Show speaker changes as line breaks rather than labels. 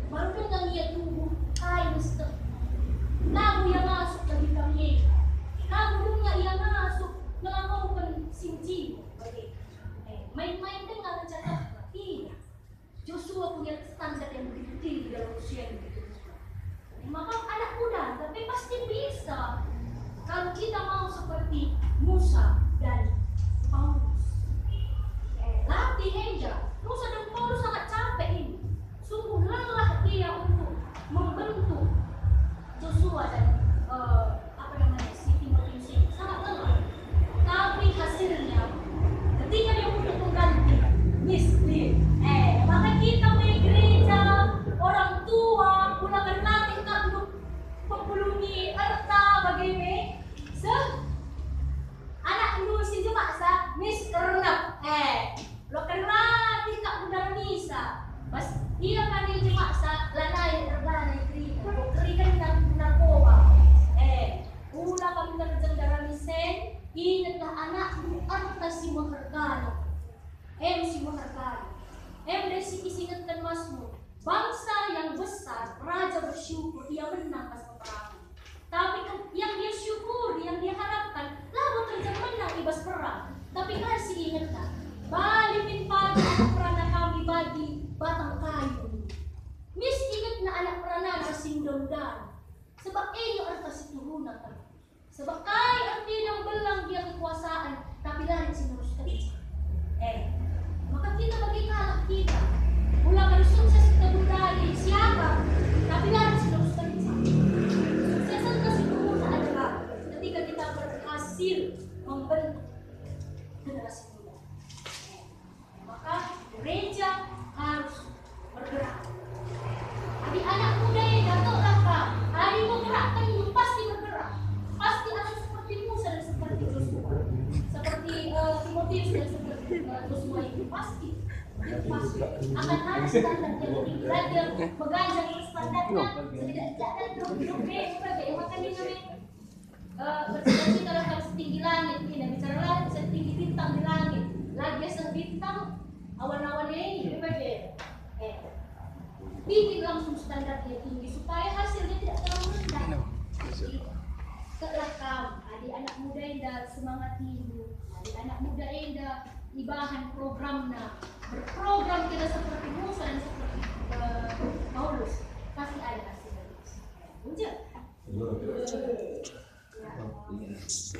Marunong nga niya tubo, ay gusto. Nago yang masuk lagi kami. Nago nga yang masuk, nangangaupan simji. Main-main din nga cakap. Iya. Joshua punya standar yang begitu tinggi dalam usia yang begitu. Maka anak muda, tapi pasti bisa. Kalau kita mau seperti Musa dan Paulus. Latih aja. Musa dan Paulus sangat capek ini. Sungguh lelah dia untuk membentuk Joshua dan si Timotius ini. Sangat lelah. Tapi hasilnya ketika dia untuk mengganti miskin. Maka kita punya gereja, orang tua, gunakan latih untuk mempenuhi harta bagaimana. Anak lu si cuma mis renap. Lo kena tidak benar misa. Bas dia kan dia cuma lanai regana kerika. Kerika dan narkoba. Ulah kami kerja darah misen. Ingatlah anak harta si menghargai. Si menghargai. Dari sisi ingatkan Mazmur. Bangsa yang besar, raja bersyukur dia menang pas peperangan. Tapi yang dia syukuri, yang dia harapkan, lalu kerja menang ibas perang. Tapi kasih ingatkan. Balikin pagi anak perana kami bagi batang kayu. Mis ingat na anak perana asing daun-daun. Sebab iyo artas turunan kan. Sebab kay arti ng belang dia kekuasaan, tapi lari sinerus kerja. Maka kita bagi anak kita. Mula baru sukses kita budaya siapa, tapi lari sinerus kerja. Suksesan kasih turunan adalah ketika kita berhasil membentuk generasi muda. Maka gereja harus bergerak. Adik anak muda yang datanglah Pak. Adik menggerakkan itu pasti bergerak. Pasti akan seperti Musa dan seperti Joshua. Seperti Timotius dan seperti Joshua itu pasti. Pasti akan ada standar yang lebih tinggi yang mengganjal standarnya tidak hidup sebagai makanya kami bercita-cita harus setinggi langit. Tidak bicara langit setinggi bintang di langit. Lagi sebintang awan-awan ini berbagai. Bikin langsung standarnya tinggi supaya hasilnya tidak terlalu rendah. Kerekam, adik anak muda yang semangat hidup, adik anak muda yang ibahan programnya, berprogram tidak seperti Musa dan seperti